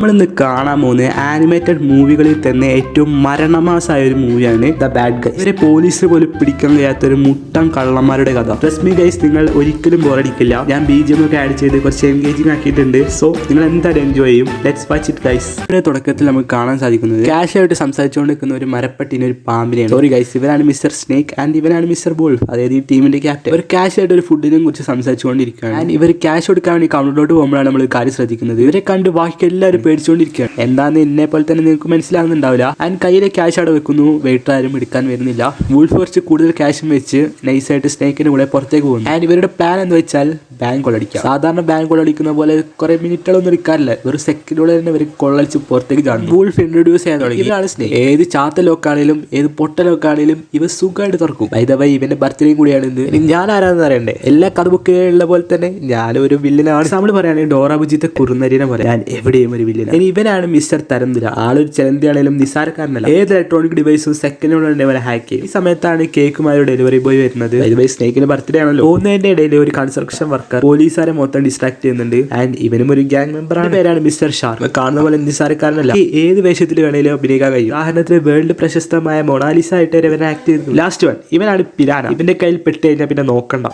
നമ്മളിന്ന് കാണാൻ പോകുന്ന ആനിമേറ്റഡ് മൂവികളിൽ തന്നെ ഏറ്റവും മരണമാസമായ ഒരു മൂവിയാണ് ദ ബാഡ് ഗൈസ്. ഇവരെ പോലീസ് പോലും പിടിക്കാൻ കഴിയാത്തൊരു മുട്ടം കള്ളന്മാരുടെ കഥ. ട്രസ്റ്റ് മീ ഗൈസ്, നിങ്ങൾ ഒരിക്കലും ബോറടിക്കില്ല. ഞാൻ BGM ഒക്കെ ആഡ് ചെയ്ത് കുറച്ച് എൻഗേജിങ് ആക്കിയിട്ടുണ്ട്. സോ നിങ്ങൾ എന്തായാലും എൻജോയ് ചെയ്യും. Let's watch it guys. ഇവിടെ തുടക്കത്തിൽ നമുക്ക് കാണാൻ സാധിക്കുന്നത് ക്യാഷ് ആയിട്ട് സംസാരിച്ചുകൊണ്ടിരിക്കുന്ന ഒരു മരപ്പട്ടിനെ ഒരു പാമ്പിനെയാണ്. സോറി ഗൈസ്, ഇവരാണ് മിസ്റ്റർ സ്നേക്ക് ആൻഡ് ഇവരാണ് മിസ്റ്റർ വോൾഫ്, അതായത് ഈ ടീമിന്റെ ക്യാപ്റ്റൻ. ഇവർ ക്യാഷ് ആയിട്ട് ഒരു ഫുഡിനെ കുറിച്ച് സംസാരിച്ചുകൊണ്ടിരിക്കുകയാണ്. ആൻഡ് ഇവർ ക്യാഷ് കൊടുക്കാൻ വേണ്ടി കൗണ്ടറിലോട്ട് പോകുമ്പോഴാണ് നമ്മൾ കാര്യം ശ്രദ്ധിക്കുന്നത്. ഇവരെ കണ്ട് ബാക്കി എല്ലാവരും പേടിച്ചുകൊണ്ടിരിക്കുകയാണ്. എന്താന്ന് എന്നെ പോലെ തന്നെ നിങ്ങൾക്ക് മനസ്സിലാകുന്നുണ്ടാവില്ല. ആൻഡ് കയ്യിലെ ക്യാഷ് അവിടെ വെക്കുന്നു. വെയിറ്റർ ആരും എടുക്കാൻ വരുന്നില്ല. വൂൾഫ് കുറച്ച് കൂടുതൽ ക്യാഷും വെച്ച് നൈസായിട്ട് സ്നേക്കിന്റെ കൂടെ പുറത്തേക്ക് പോകുന്നു. ആൻഡ് ഇവരുടെ പ്ലാൻ എന്ന് വെച്ചാൽ ബാങ്ക് കൊള്ളടിക്കുക. സാധാരണ ബാങ്ക് കൊള്ളടിക്കുന്ന പോലെ കുറെ മിനിറ്റുകളൊന്നും എടുക്കാറില്ല, ഒരു സെക്കൻഡോടെ തന്നെ ഇവർ കൊള്ളടിച്ച് പുറത്തേക്ക് ചാടും. വൂൾഫ് ഇൻട്രൊഡ്യൂസ് ചെയ്യാൻ തുടങ്ങി. ഇവരാണ് സ്നേക്ക്. ഏത് ചാത്ത ലോക്കാണേലും ഏത് പൊട്ട ലോക്കാണേലും ഇവ സുഖമായിട്ട് തുറക്കും. വൈദവൈ ഇവന്റെ ബർത്ത്ഡേയും കൂടിയാണ് ഇത്. ഞാൻ ആരാന്ന് അറിയണ്ടേ? എല്ലാ കഥ ബുക്കുകളിലുള്ള പോലെ തന്നെ ഞാനൊരു വില്ലനാണ്. നമ്മൾ പറയുകയാണെങ്കിൽ ഡോറ ബുജിത്തെ കുറുനരിനെ പറയാം. ഞാൻ എവിടെയും ഒരു വില്ലൻ. ഇനി ഇവനാണ് മിസ്റ്റർ തരംതുര. ആളൊരു ചലന്തിയാണേലും നിസ്സാരക്കാരനല്ല. ഏത് ഇലക്ട്രോണിക് ഡിവൈസും സെക്കൻഡോടെ ഇവരെ ഹാക്ക് ചെയ്യും. ഈ സമയത്താണ് കേക്കുമായി ഡെലിവറി ബോയ് വരുന്നത്. സ്നേക്കിന്റെ ബർത്ത്ഡേ ആണല്ലോ. പോകുന്നതിന്റെ ഇടയിൽ ഒരു കൺസ്ട്രക്ഷൻ വർക്കർ പോലീസുകാരെ മൊത്തം ഡിസ്ട്രാക്ട് ചെയ്യുന്നുണ്ട്. ആൻഡ് ഇവനും ഒരു ഗ്യാങ് മെമ്പർ ആണ്. പേരാണ് മിസ്റ്റർ ഷാർക്ക്. കാണുന്ന പോലെ നിസ്സാരക്കാരനല്ല. ഏത് വേഷത്തിൽ വേണേലും അഭിനയിക്കാൻ കഴിയും. ഉദാഹരണത്തിന് വേൾഡ് പ്രശസ്തമായ മൊണാലിസ ആയിട്ട് ഇവനെ ആക്ട് ചെയ്തു. ലാസ്റ്റ് വൺ ഇവനാണ് പിരാന. ഇവന്റെ കയ്യിൽ പെട്ട് കഴിഞ്ഞാൽ പിന്നെ നോക്കണ്ട.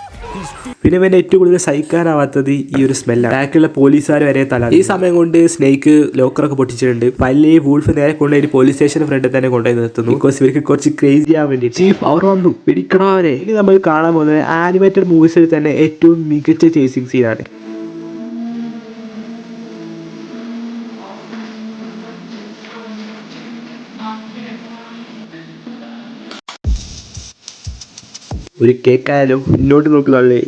പിന്നെ ഇവന്റെ ഏറ്റവും കൂടുതൽ സഹിക്കാനാവാത്തത് ഈ ഒരു സ്മെല്ലാണ്. ബാക്കിയുള്ള പോലീസുകാർ വരെ തല. ഈ സമയം കൊണ്ട് സ്നേക്ക് ലോക്കറൊക്കെ പൊട്ടിച്ചിട്ടുണ്ട്. പല്ലി വൂൾഫ് നേരെ കൊണ്ടുപോയി പോലീസ് സ്റ്റേഷൻ ഫ്രണ്ടിൽ തന്നെ കൊണ്ടുപോയി നിർത്തുന്നു. ബിക്കോസ് ഇവർക്ക് കുറച്ച് ക്രേസി ആവാൻ വേണ്ടി. ചീഫ് അവർ വന്നു പിടിക്കണവരെ. ഇനി നമ്മൾ കാണാൻ പോകുന്നത് ആനിമേറ്റഡ് മൂവീസിൽ തന്നെ ഏറ്റവും മികച്ച ചേസിംഗ് സീനാണ്. ഒരു കേക്കായാലും മുന്നോട്ട് നോക്കുന്നല്ലേ.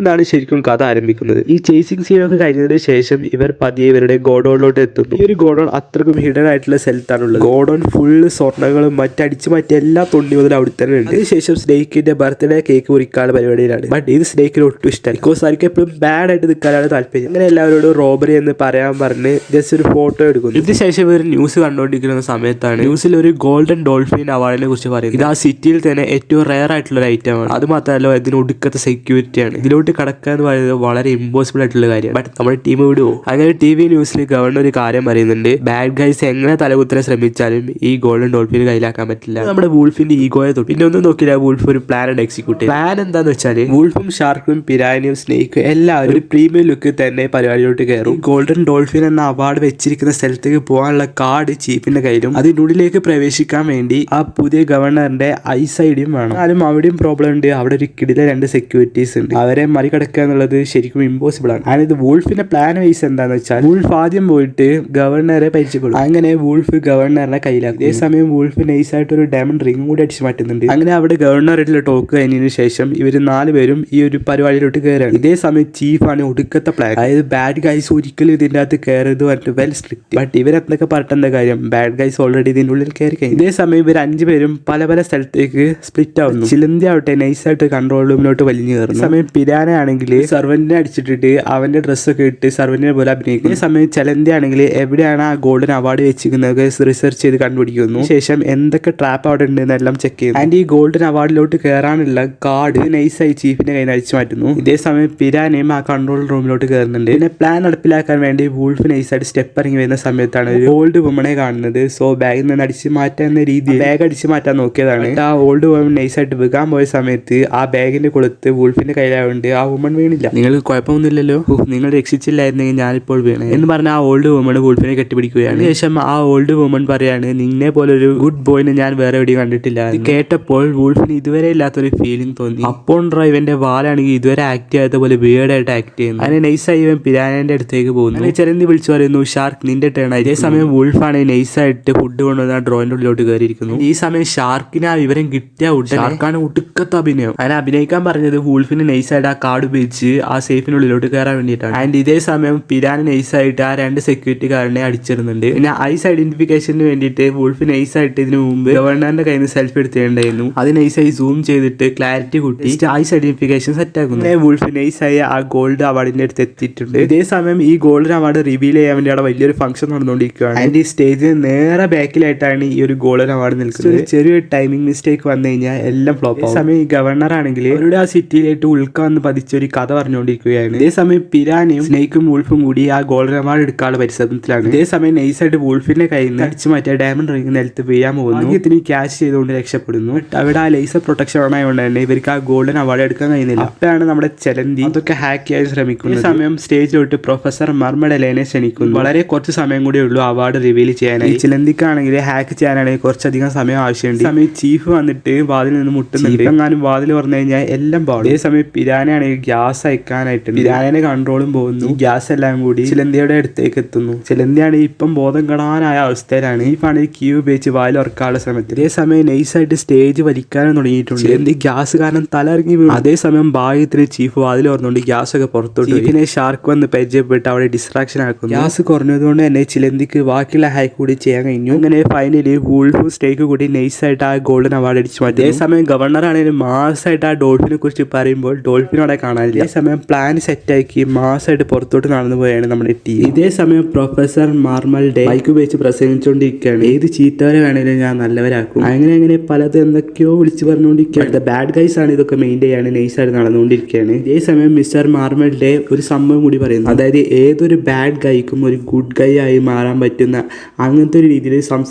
എന്നാണ് ശരിക്കും കഥ ആരംഭിക്കുന്നത്. ഈ ചേസിംഗ് സീനൊക്കെ കഴിഞ്ഞതിന് ശേഷം ഇവർ പതിയെ ഇവരുടെ ഗോഡൌണിലോട്ട് എത്തുന്നു. ഈ ഒരു ഗോഡൌൺ അത്രക്കും ഹിഡൻ ആയിട്ടുള്ള സ്ഥലത്താണുള്ളത്. ഗോഡൌൺ ഫുള്ള് സ്വർണ്ണങ്ങളും മറ്റടിച്ചു മാറ്റി എല്ലാ തൊണ്ടി മുതൽ അവിടെ തന്നെ ഉണ്ട്. അതിനുശേഷം സ്നേക്കിന്റെ ബർത്ത്ഡേ കേക്ക് മുറിക്കാനുള്ള പരിപാടിയിലാണ്. ബട്ട് ഇത് സ്നേക്കിന് ഒട്ടും ഇഷ്ടമല്ല. ബിക്കോസ് അവർക്ക് എപ്പോഴും ബാഡ് ആയിട്ട് നിൽക്കാനാണ് താല്പര്യം. അങ്ങനെ എല്ലാവരോടും റോബറി എന്ന് പറയാൻ പറഞ്ഞ് ജസ്റ്റ് ഒരു ഫോട്ടോ എടുക്കുന്നു. ഇതിനുശേഷം ഇവർ ന്യൂസ് കണ്ടുകൊണ്ടിരിക്കുന്ന സമയത്താണ് ന്യൂസിൽ ഒരു ഗോൾഡൻ ഡോൾഫിൻ അവാർഡിനെ കുറിച്ച് പറയുന്നത്. ഇത് ആ സിറ്റിയിൽ തന്നെ ഏറ്റവും റെയർ ആയിട്ടുള്ള ഒരു ഐറ്റം ആണ്. അത് മാത്രമല്ല ഇതിന് ഒടുക്കത്തെ സെക്യൂരിറ്റിയാണ്. ഇതിലോട്ട് കടക്കുക എന്ന് പറയുന്നത് വളരെ ഇമ്പോസിബിൾ ആയിട്ടുള്ള കാര്യമാണ്. ബട്ട് നമ്മുടെ ടീം വിടുവോ? അങ്ങനെ TV ന്യൂസിൽ ഗവർണർ ഒരു കാര്യം പറയുന്നുണ്ട്. ബാഡ് ഗൈസ് എങ്ങനെ തലകുത്തനെ ശ്രമിച്ചാലും ഈ ഗോൾഡൻ ഡോൾഫിന് കയ്യിലാക്കാൻ പറ്റില്ല. നമ്മുടെ വൂൾഫിന്റെ ഈഗോയെ തൊട്ട്. പിന്നെ ഒന്നും നോക്കില്ല, വൂൾഫ് ഒരു പ്ലാൻ എക്സിക്യൂട്ട് ചെയ്യും. പ്ലാൻ എന്താന്ന് വെച്ചാൽ വൂൾഫും ഷാർക്കും പിരാനിയും സ്നേക്കും എല്ലാവരും ഒരു പ്രീമിയം ലുക്ക് തന്നെ പരിപാടിയിലോട്ട് കയറും. ഗോൾഡൻ ഡോൾഫിൻ എന്ന അവാർഡ് വെച്ചിരിക്കുന്ന സ്ഥലത്തേക്ക് പോകാനുള്ള കാർഡ് ചീഫിന്റെ കയ്യിലും അതിന്റെ ഉള്ളിലേക്ക് പ്രവേശിക്കാൻ വേണ്ടി ആ പുതിയ ഗവർണറിന്റെ ഐസൈഡിയും വേണം. എന്നാലും അവിടെയും പ്രോബ്ലം ഉണ്ട്. അവിടെ ഒരു കിടിലെ 2 സെക്യൂരിറ്റീസ് ഉണ്ട്. അവരെ മറികടക്കുക എന്നുള്ളത് ശരിക്കും ഇമ്പോസിബിൾ ആണ്. അതായത് വൂൾഫിന്റെ പ്ലാൻ വൈസ് എന്താന്ന് വെച്ചാൽ വൂൾഫ് ആദ്യം പോയിട്ട് ഗവർണറെ പരിചയപ്പെടും. അങ്ങനെ വൂൾഫ് ഗവർണറിനെ കയ്യിലാക്കും. അതേസമയം വൂൾഫ് നൈസായിട്ട് ഒരു ഡയമണ്ട് റിംഗ് കൂടി അടിച്ചു മാറ്റുന്നുണ്ട്. അങ്ങനെ അവിടെ ഗവർണറായിട്ടുള്ള ടോക്ക് കഴിഞ്ഞതിന് ശേഷം ഇവര് 4 പേരും ഈ ഒരു പരിപാടിയിലോട്ട് കയറാണ്. ഇതേ സമയം ചീഫാണ് ഒടുക്കത്തെ പ്ലാൻ. അതായത് ബാഡ് ഗൈസ് ഒരിക്കലും ഇതിന്റെ അകത്ത് കയറരുത് പറഞ്ഞിട്ട് വെൽ സ്ട്രിക്റ്റ്. ബട്ട് ഇവരെന്തൊക്കെ പറഞ്ഞ കാര്യം, ബാഡ് ഗൈസ് ഓൾറെഡി ഇതിന്റെ ഉള്ളിൽ കയറി കഴിഞ്ഞു. ഇതേ സമയം ഇവർ 5 പേരും പല പല സ്ഥലത്തേക്ക് സ്പ്ലിറ്റ് ആവുന്നു. ചിലന്തി ആവട്ടെ നൈസായിട്ട് കൺട്രോൾ റൂമിലോട്ട് വലിഞ്ഞു കയറുന്നു. സമയം പിരാന ആണെങ്കിൽ സർവന്റിനെ അടിച്ചിട്ടിട്ട് അവന്റെ ഡ്രസ്സൊക്കെ ഇട്ട് സർവന്റിനെ പോലെ അഭിനയിക്കും. ഈ സമയം ചലന്തി ആണെങ്കിൽ എവിടെയാണ് ആ ഗോൾഡൻ അവാർഡ് വെച്ചിരിക്കുന്നത് റിസർച്ച് ചെയ്ത് കണ്ടുപിടിക്കുന്നു. ശേഷം എന്തൊക്കെ ട്രാപ്പ് അവിടെ ഉണ്ട് എന്നെല്ലാം ചെക്ക് ചെയ്യുന്നു. ആൻഡ് ഈ ഗോൾഡൻ അവാർഡിലോട്ട് കയറാനുള്ള കാർഡ് നൈസായി ചീഫിന്റെ കയ്യിൽ അടിച്ചു മാറ്റുന്നു. ഇതേ സമയം പിരാനയും ആ കൺട്രോൾ റൂമിലോട്ട് കയറുന്നുണ്ട്. പിന്നെ പ്ലാൻ നടപ്പിലാക്കാൻ വേണ്ടി വൂൾഫ് നൈസായിട്ട് സ്റ്റെപ്പ് ഇറങ്ങി വരുന്ന സമയത്താണ് ഒരു ഓൾഡ് വുമണെ കാണുന്നത്. സോ ബാഗിൽ നിന്ന് അടിച്ചു മാറ്റാൻ രീതിയിൽ ബാഗ് അടിച്ചു മാറ്റാൻ നോക്കിയതാണ്. ആ ഓൾഡ് വുമൺ നൈസായിട്ട് വിൽക്കാൻ പോയ സമയത്ത് ആ ബാഗിന്റെ കൊളുത്ത് വൂൾഫിന്റെ കയ്യിലായതുകൊണ്ട് ആ വുമൺ വീണില്ല. നിങ്ങൾക്ക് കുഴപ്പമൊന്നുമില്ലല്ലോ, നിങ്ങൾ രക്ഷിച്ചില്ലായിരുന്നെങ്കിൽ ഞാനിപ്പോൾ വീണേ എന്ന് പറഞ്ഞ ആ ഓൾഡ് വുമൺ വൂൾഫിനെ കെട്ടിപ്പിടിക്കുകയാണ്. ശേഷം ആ ഓൾഡ് വുമൺ പറയാണ്, നിന്നെ പോലൊരു ഗുഡ് ബോയിനെ ഞാൻ വേറെ എവിടെയും കണ്ടിട്ടില്ല. ഇത് കേട്ടപ്പോൾ വൂൾഫിന് ഇതുവരെ ഇല്ലാത്തൊരു ഫീലിംഗ് തോന്നി. അപ്പോൾ ഇവന്റെ വാലാണെങ്കിൽ ഇതുവരെ ആക്ട് ചെയ്യാത്ത പോലെ വീടായിട്ട് ആക്ട് ചെയ്യുന്നു. അങ്ങനെ നൈസായി ഇവൻ പിരാനന്റെ അടുത്തേക്ക് പോകുന്നു. ചെലന്തി വിളിച്ചു പറയുന്നു, ഷാർക്ക് നിന്റെ ടേൺ ആയി. ഇതേ സമയം വൂൾഫാണ് നൈസായിട്ട് ഫുഡ് കൊണ്ടുവന്ന ഡ്രോയിന്റെ ഉള്ളിലോട്ട് കയറിയിരിക്കുന്നു. ഈ സമയം ഷാർക്കിന് ആ വിവരം കിട്ടിയ ഷാർക്കാണ് ഒടുക്കത്തെ അഭിനയം. അങ്ങനെ അഭിനയിക്കാൻ പറഞ്ഞത് വൂൾഫിന് നൈസായിട്ട് ആ കാർഡ് ഉപയോഗിച്ച് ആ സേഫിനുള്ളിലോട്ട് കയറാൻ വേണ്ടിയിട്ടാണ്. ആൻഡ് ഇതേ സമയം പിരാൻ നൈസായിട്ട് ആ 2 സെക്യൂരിറ്റിക്കാരനെ അടിച്ചിരുന്നുണ്ട്. പിന്നെ ഐസ് ഐഡന്റിഫിക്കേഷന് വേണ്ടിയിട്ട് വുൾഫ് നൈസായിട്ട് ഇതിനു മുമ്പ് ഗവർണറിന്റെ കയ്യിൽ നിന്ന് സെൽഫി എടുത്തിട്ടുണ്ടായിരുന്നു. അത് നൈസായി സൂം ചെയ്തിട്ട് ക്ലാരിറ്റി കൂട്ടി ഐസ് ഐഡന്റിഫിക്കേഷൻ സെറ്റ് ആക്കുന്നു. വുൾഫ് നൈസായി ആ ഗോൾഡ് അവാർഡിന്റെ അടുത്ത് എത്തിയിട്ടുണ്ട്. ഇതേ സമയം ഈ ഗോൾഡൻ അവാർഡ് റിവീൽ ചെയ്യാൻ വേണ്ടി അവിടെ വലിയൊരു ഫംഗ്ഷൻ നടന്നുകൊണ്ടിരിക്കുകയാണ്. ആൻഡ് ഈ സ്റ്റേജിന് നേരെ ബാക്കിലായിട്ടാണ് ഈ ഒരു ഗോൾഡൻ അവാർഡ് നിൽക്കുന്നത്. ചെറിയൊരു ടൈമിംഗ് മിസ്റ്റേക്ക് വന്നു കഴിഞ്ഞാൽ എല്ലാം ഫ്ലോപ്പ് ആവും. സമയം ഈ ഗവർണർ ആണെങ്കിൽ അവരുടെ ആ സിറ്റിയിലേക്ക് ഉൾക്ക വന്ന് പതിച്ച ഒരു കഥ പറഞ്ഞുകൊണ്ടിരിക്കുകയാണ്. ഇതേ സമയം പിരാനും സ്നേക്കും വൂൾഫും കൂടി ആ ഗോൾഡൻ അവാർഡ് എടുക്കാനുള്ള പരിശ്രമത്തിലാണ്. ഇതേ സമയം നൈസായിട്ട് വൂൾഫിന്റെ കയ്യിൽ നിന്ന് അടിച്ചു മാറ്റിയ ഡയമണ്ട് റിംഗ് നിലത്ത് വീഴാൻ പോകുന്നു. ഇതിന് ക്യാച്ച് ചെയ്തുകൊണ്ട് രക്ഷപ്പെടുന്നു. അവിടെ ആ ലേസർ പ്രൊട്ടക്ഷൻ ആയതുകൊണ്ട് തന്നെ ഇവർക്ക് ആ ഗോൾഡൻ അവാർഡ് എടുക്കാൻ കഴിയുന്നില്ല. അപ്പോഴാണ് നമ്മുടെ ചെലന്തി അതൊക്കെ ഹാക്ക് ചെയ്യാൻ ശ്രമിക്കുന്നത്. ഈ സമയം സ്റ്റേജിലോട്ട് പ്രൊഫസർ മർമഡലേനെ ക്ഷണിക്കുന്നു. വളരെ കുറച്ച് സമയം കൂടെ ഉള്ളൂ അവാർഡ് റിവീൽ ചെയ്യാനായി. ചിലന്തിക്കാണെങ്കിൽ ഹാക്ക് ചെയ്യാനാണെങ്കിൽ കുറച്ചധികം സമയം ആവശ്യമുണ്ട്. ഈ സമയം ചീഫ് വന്നിട്ട് വാതിൽ നിന്ന് മുട്ടുന്നുണ്ട്. എങ്ങാനും വാതിൽ പറഞ്ഞു കഴിഞ്ഞാൽ എല്ലാം പാടും. അതേ സമയം പിരാനാണെങ്കിൽ ഗ്യാസ് അയക്കാനായിട്ടുണ്ട്. പിരാനെ കൺട്രോളും പോകുന്നു. ഈ ഗ്യാസ് എല്ലാം കൂടി ചിലന്തിയുടെ അടുത്തേക്ക് എത്തുന്നു. ചിലന്തിയാണ് ഇപ്പം ബോധം കെടാനായ അവസ്ഥയിലാണ്. ഈ പണി ക്യൂ ഉപയോഗിച്ച് വായിൽ ഉറക്കാനുള്ള ശ്രമത്തിൽ. അതേ സമയം നൈസായിട്ട് സ്റ്റേജ് വലിക്കാനും തുടങ്ങിയിട്ടുണ്ട്. ചിലന്തി ഗ്യാസ് കാരണം തലയിറങ്ങി വീണു. അതേസമയം ഭാഗ്യത്തിന് ചീഫ് വാതിൽ പറഞ്ഞുകൊണ്ട് ഗ്യാസ് ഒക്കെ പുറത്തോട്ട്. ചീഫിനെ ഷാർക്ക് വന്ന് പരിചയപ്പെട്ട് അവിടെ ഡിസ്ട്രാക്ഷൻ ആക്കുന്നു. ഗ്യാസ് കുറഞ്ഞതുകൊണ്ട് തന്നെ ചിലന്തിക്ക് ബാക്കിയുള്ള ഹാക്ക് കൂടി ചെയ്യാൻ കഴിഞ്ഞു. അങ്ങനെ ഫൈനലി വൂൾഫും സ്റ്റേക്ക് കൂടി നൈസായിട്ട് ആ ഗോൾഡൻ അവാർഡ് അടിച്ചു മാറ്റി. അതേസമയം ഗവർണർ ആണെങ്കിലും മാസമായിട്ട് ആ ഡോൾഫിനെ കുറിച്ച് പറയുമ്പോൾ ഡോൾഫിൻ അവിടെ കാണാനില്ല. അതേസമയം പ്ലാൻ സെറ്റാക്കി മാസമായിട്ട് പുറത്തോട്ട് നടന്നു പോയാണ് നമ്മുടെ ടീം. ഇതേ സമയം പ്രൊഫസർ മാർമൽഡേ ബൈക്ക് ഉപയോഗിച്ച് പ്രസംഗിച്ചുകൊണ്ടിരിക്കുകയാണ്. ഏത് ചീത്തവരെ വേണേലും ഞാൻ നല്ലവരാക്കും. അങ്ങനെ പലത് എന്തൊക്കെയോ വിളിച്ചു പറഞ്ഞുകൊണ്ടിരിക്കുകയാണ്. ബാഡ് ഗൈസ് ആണ് ഇതൊക്കെ മെയിൻ ചെയ്യാണ് നൈസായിട്ട് നടന്നുകൊണ്ടിരിക്കുകയാണ്. ഇതേ സമയം മിസ്റ്റർ മാർമൽഡേ ഒരു സംഭവം കൂടി പറയുന്നു. അതായത് ഏതൊരു ബാഡ് ഗൈക്കും ഒരു ഗുഡ് ഗൈ ആയി മാറാൻ പറ്റുന്ന അങ്ങനത്തെ ഒരു രീതിയിൽ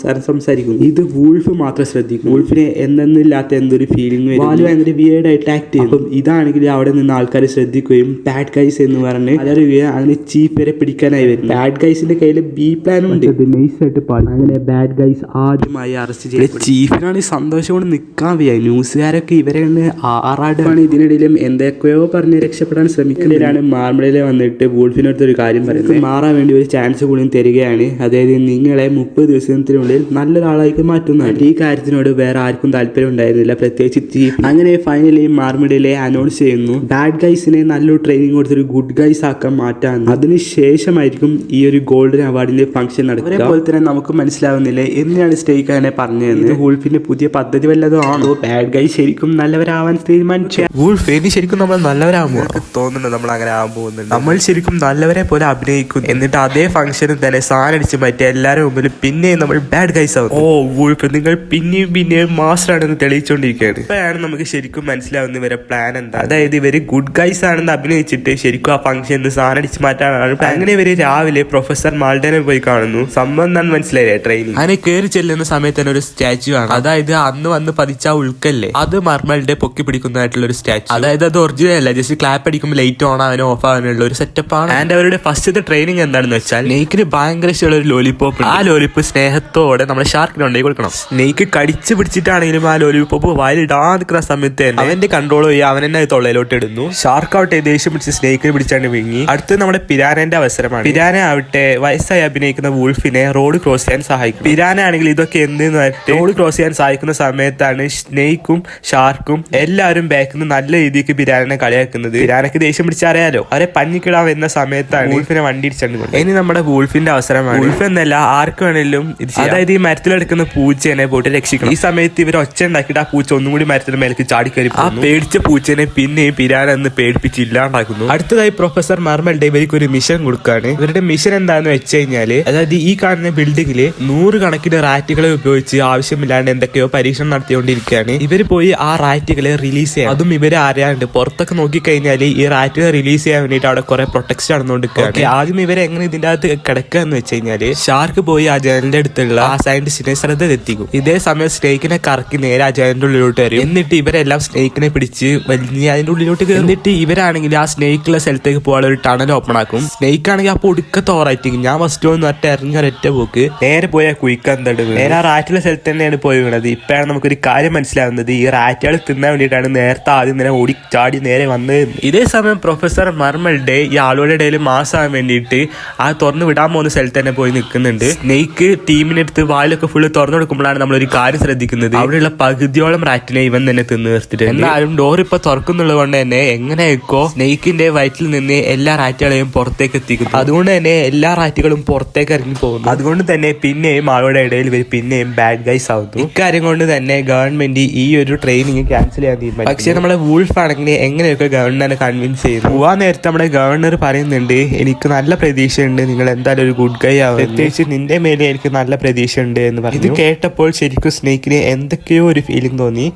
സംസാരിക്കുന്നു. ഇത് വൂൾഫ് മാത്രം ശ്രദ്ധിക്കും. വൂൾഫിനെ എന്തെന്നില്ലാത്ത എന്തൊരു ഫീലിംഗ് വരും. ഭയങ്കര വിയേർഡ് ആയിട്ട് ആക്ട് ചെയ്യും. അപ്പം ഇതാണെങ്കിൽ അവിടെ നിന്ന് ആൾക്കാർ ശ്രദ്ധിക്കുകയും ബാഡ് ഗൈസ് എന്ന് പറഞ്ഞ് അലറുകയും അങ്ങനെ ചീഫ് വരെ പിടിക്കാനായി വരും. ബാഡ് ഗൈസിന്റെ കയ്യിൽ ബി പ്ലാനും ഉണ്ട്. നൈസായിട്ട് പാടും. അങ്ങനെ ബാഡ് ഗൈസ് ആദ്യമായി അറസ്റ്റ് ചെയ്ത് ചീഫിനാണ് സന്തോഷം കൊണ്ട് നിൽക്കാൻ വയ്യ. ന്യൂസുകാരൊക്കെ ഇവരെ ആറാടാണ്. ഇതിനിടയിലും എന്തൊക്കെയോ പറഞ്ഞ് രക്ഷപ്പെടാൻ ശ്രമിക്കുന്നതിലാണ് മാർമലയിലെ വന്നിട്ട് വൂൾഫിനടുത്ത് ഒരു കാര്യം പറയുന്നത്. മാറാൻ വേണ്ടി ഒരു ചാൻസ് കൂടി തരികയാണ്. അതായത് നിങ്ങളെ 30 ദിവസത്തിനുള്ളിൽ നല്ലൊരാളായിട്ട് മാറ്റുന്നതാണ്. ഈ കാര്യത്തിനോട് വേറെ ആർക്കും താല്പര്യം ഉണ്ടായിരുന്നില്ല, പ്രത്യേകിച്ച് ചീഫ്. അങ്ങനെ ഫൈനലി മാർമലയിലെ അനൗൺസ് ചെയ്യുന്നു ബാഡ് ഗൈസിനെ നല്ലൊരു ട്രെയിനിങ് കൊടുത്തൊരു ഗുഡ് ഗൈസ് ആക്കാൻ മാറ്റാൻ. അതിനുശേഷമായിരിക്കും ഈ ഒരു ഗോൾഡൻ അവാർഡിന്റെ ഫംഗ്ഷൻ നടക്കുക. അതേപോലെ തന്നെ നമുക്ക് മനസ്സിലാവുന്നില്ല എന്തിനാണ് സ്റ്റേക്ക് അങ്ങനെ പറഞ്ഞത്. വൂൾഫിന്റെ പുതിയ പദ്ധതി വല്ലതും ആണോ? ബാഡ് ഗൈസ് ശരിക്കും നല്ലവരാവാൻ തീരുമാനിച്ചു. വൂൾഫ് ഇനി ശരിക്കും നമ്മൾ നല്ലവരാകുമോ? തോന്നുന്നുണ്ട് നമ്മൾ അങ്ങനെ ആകാൻ പോകുന്നുണ്ട്. നമ്മൾ ശരിക്കും നല്ലവരെ പോലെ അഭിനയിക്കും. എന്നിട്ട് അതേ ഫംഗ്ഷനിൽ തന്നെ സാധനടിച്ച് മറ്റേ എല്ലാവരും മുമ്പിൽ പിന്നെയും നമ്മൾ ബാഡ് ഗൈസ് ആവും. ഓ വൂൾഫ് നിങ്ങൾ പിന്നെയും മാസ്റ്റർ ആണെന്ന് തെളിയിച്ചുകൊണ്ടിരിക്കുകയാണ്. ഇപ്പോഴാണ് നമുക്ക് ശരിക്കും മനസ്സിലാവുന്ന ഇവരെ പ്ലാൻ എന്താ. അതായത് ഇവര് ഗുഡ് ഗൈസ് ആണെന്ന് അഭിനയിച്ചിട്ട് ശരിക്കും ആ ഫംഗ്ഷനിൽ സാധനടിച്ച് മാറ്റാനാണ്. അങ്ങനെ ഇവര് രാവിലെ പ്രൊഫസർ മാൾഡനെ പോയി കാണുന്നു. സംഭവം എന്താണെന്ന് മനസ്സിലായില്ലേ? ട്രെയിനിങ് അങ്ങനെ കയറി ചെല്ലുന്ന സമയത്ത് തന്നെ ഒരു സ്റ്റാച്ചു ആണ്. അതായത് അന്ന് വന്ന് പതിച്ച ഉൾക്കല്ലേ, അത് മർമൽഡെ പൊക്കി പിടിക്കുന്നതായിട്ടുള്ള ഒരു സ്റ്റാച്ചു. അതായത് അത് ഒറിജിനൽ അല്ല, ജസ്റ്റ് ക്ലാപ്പ് അടിക്കുമ്പോൾ ലൈറ്റ് ഓൺ ആവാനോ ഓഫ് ആവാനുള്ള ഒരു സെറ്റപ്പ് ആണ്. ആൻഡ് അവരുടെ ഫസ്റ്റത്തെ ട്രെയിനിങ് എന്താണെന്ന് വെച്ചാൽ സ്നേക്കിന് ഭയങ്കര ഇഷ്ടമുള്ള ഒരു ലോലിപോപ്പ്. ആ ലോലിപ്പ് സ്നേഹത്തോടെ നമ്മുടെ ഷാർക്കിന് ഉണ്ടായി കൊടുക്കണം. സ്നേക്ക് കടിച്ചു പിടിച്ചിട്ടാണെങ്കിലും ആ ലോലിപോപ്പ് വായിലിടാൻ നിൽക്കുന്ന സമയത്ത് തന്നെ അവന്റെ കൺട്രോൾ ചെയ്യും. അവൻ തന്നെ തൊള്ളയിലോട്ട് ഇടുന്നു. ഷാർക്ക് ആവട്ടെ ദേഷ്യം പിടിച്ച് സ്നേക്കിനെ പിടിച്ചാണ്ട് വിങ്ങി. അടുത്ത് നമ്മുടെ പിരാനന്റെ അവസരമാണ്. പിരാന ആവട്ടെ വയസ്സായി അഭിനയിക്കുന്ന വൂൾഫിനെ റോഡ് ക്രോസ് ചെയ്യാൻ സഹായിക്കും. പിരാന ആണെങ്കിൽ ഇതൊക്കെ എന്തെന്ന് പറഞ്ഞിട്ട് റോഡ് ക്രോസ് ചെയ്യാൻ സഹായിക്കുന്ന സമയത്താണ് സ്നേക്കും ഷാർക്കും എല്ലാവരും ബാക്കിൽ നിന്ന് നല്ല രീതിക്ക് പിരാനെ കളിയാക്കുന്നത്. പിരാനക്ക് ദേഷ്യം പിടിച്ചറിയാലോ. അവരെ പഞ്ഞിക്കിടാൻ വരുന്ന സമയത്താണ് വൂൾഫിനെ വണ്ടി ഇടിച്ചോണ്ട്. ഇനി നമ്മുടെ വൂൾഫിന്റെ അവസരമാണ്. വൂൾഫ് എന്നല്ല ആർക്ക് വേണേലും അതായത് ഈ മരത്തിലെടുക്കുന്ന പൂച്ചേനെ പോയിട്ട് രക്ഷിക്കണം. ഈ സമയത്ത് ഇവർ ഒച്ച ഉണ്ടാക്കിയിട്ട് ആ പൂച്ച ഒന്നും കൂടി മരത്തിന് മേലേക്ക് ചാടിക്കറി. ആ പേടിച്ച പൂച്ചനെ പിന്നെയും പിരാന എന്ന് പേടിപ്പിച്ച് ഇല്ലാണ്ടാക്കുന്നു. അടുത്തതായി പ്രൊഫസർ മാർമൽഡേ ഇവർക്ക് ഒരു മിഷൻ കൊടുക്കുകയാണ്. ഇവരുടെ മിഷൻ എന്താന്ന് വെച്ച് കഴിഞ്ഞാല് അതായത് ഈ കാണുന്ന ബിൽഡിങ്ങില് 100 കണക്കിന് റാറ്റുകളെ ഉപയോഗിച്ച് ആവശ്യമില്ലാണ്ട് എന്തൊക്കെയോ പരീക്ഷണം നടത്തിക്കൊണ്ടിരിക്കുകയാണ്. ഇവര് പോയി ആ റാറ്റുകളെ റിലീസ് ചെയ്യാം. അതും ഇവരെ അറിയാണ്ട് പുറത്തൊക്കെ നോക്കിക്കഴിഞ്ഞാല് ഈ റാറ്റുകളെ റിലീസ് ചെയ്യാൻ വേണ്ടിയിട്ട് അവിടെ കുറെ പ്രൊട്ടക്ഷൻ നടന്നുകൊണ്ടിരിക്കുകയാണ്. ആദ്യം ഇവരെ എങ്ങനെ ഇതിന്റെ അകത്ത് കിടക്കുക എന്ന് വെച്ച് കഴിഞ്ഞാല് ഷാർക്ക് പോയി ആ ജനലിന്റെ അടുത്തുള്ള ആ സയന്റിസ്റ്റിനെ ശ്രദ്ധ എത്തിക്കും. ഇതേ സമയം സ്നേക്കിനെ കറക്കി നേരെ ആ ജനലിന്റെ ഉള്ളിലോട്ട് വരും. എന്നിട്ട് ഇവരെല്ലാം സ്നേക്കിനെ പിടിച്ച് വലിയ അതിന്റെ ഉള്ളിലോട്ട് കയറും. എന്നിട്ട് ഇവരാണെങ്കിൽ ആ സ്നേക്കുള്ള സ്ഥലത്തേക്ക് പോകാനുള്ള ഒരു ടണൽ ഓപ്പൺ ആക്കും. സ്നേക്ക് ആണെങ്കിൽ അപ്പൊ ഒടുക്കത്തെ ഓറായിരിക്കും. ഞാൻ ഫസ്റ്റ് ഒന്ന് ഇറങ്ങി ഒരൊറ്റ പോക്ക് നേരെ പോയാൽ കുയിക്കാൻ തടുവ് നേരെ ആ റാറ്റുള്ള സ്ഥലത്ത് തന്നെയാണ് പോയി വീണത്. ഇപ്പോഴാണ് നമുക്കൊരു കാര്യം മനസ്സിലാവുന്നത്. ഈ റാറ്റുകൾ തിന്നാൻ വേണ്ടിയിട്ടാണ് നേരത്തെ ആദ്യം തന്നെ ഓടി ചാടി നേരെ വന്നത്. ഇതേ സമയം പ്രൊഫസർ മർമൽഡേ ഈ ആളുകളുടെ ഇടയിൽ മാസാകാൻ വേണ്ടിയിട്ട് ആ തുറന്നു വിടാൻ പോകുന്ന സ്ഥലത്ത് തന്നെ പോയി നിൽക്കുന്നുണ്ട്. സ്നേക്ക് ടീമിനെടുത്ത് വായിലൊക്കെ ഫുള്ള് തുറന്നു കൊടുക്കുമ്പോഴാണ് നമ്മളൊരു കാര്യം ശ്രദ്ധിക്കുന്നത്. അവിടെയുള്ള പകുതിയോളം റാറ്റിനെ ഇവൻ തന്നെ തിന്നു നിർത്തിട്ട്. എന്നാലും ഡോർ ഇപ്പൊ തുറക്കുന്നുള്ളത് കൊണ്ട് തന്നെ തന്നെ എങ്ങനെയൊക്കെ സ്നേക്കിന്റെ വയറ്റിൽ നിന്ന് എല്ലാ റാറ്റുകളെയും പുറത്തേക്ക് എത്തിക്കുന്നു. അതുകൊണ്ട് തന്നെ എല്ലാ റാറ്റുകളും പുറത്തേക്ക് ഇറങ്ങി പോകുന്നു. അതുകൊണ്ട് തന്നെ പിന്നെയും ആളുടെ ഇടയിൽ ഇവർ പിന്നെയും ബാഡ് ഗൈസ് ആവുന്നു. ഇക്കാര്യം കൊണ്ട് തന്നെ ഗവൺമെന്റ് ഈ ഒരു ട്രെയിനിങ് ക്യാൻസൽ ചെയ്യാൻ തീരുമാനിച്ചു. പക്ഷെ നമ്മുടെ വൂൾഫ് ആണെങ്കിൽ എങ്ങനെയൊക്കെ ഗവർണറെ കൺവിൻസ് ചെയ്യുന്നു. പോവാൻ നേരത്തെ നമ്മുടെ ഗവർണർ പറയുന്നുണ്ട്, എനിക്ക് നല്ല പ്രതീക്ഷയുണ്ട്, നിങ്ങൾ എന്തായാലും ഒരു ഗുഡ് ഗൈ ആവും, പ്രത്യേകിച്ച് നിന്റെ മേലെ എനിക്ക് നല്ല പ്രതീക്ഷയുണ്ട് എന്ന് പറഞ്ഞു. ഇത് കേട്ടപ്പോൾ ശരിക്കും സ്നേക്കിന് എന്തൊക്കെയോ ഒരു ഫീലിംഗ് തോന്നി.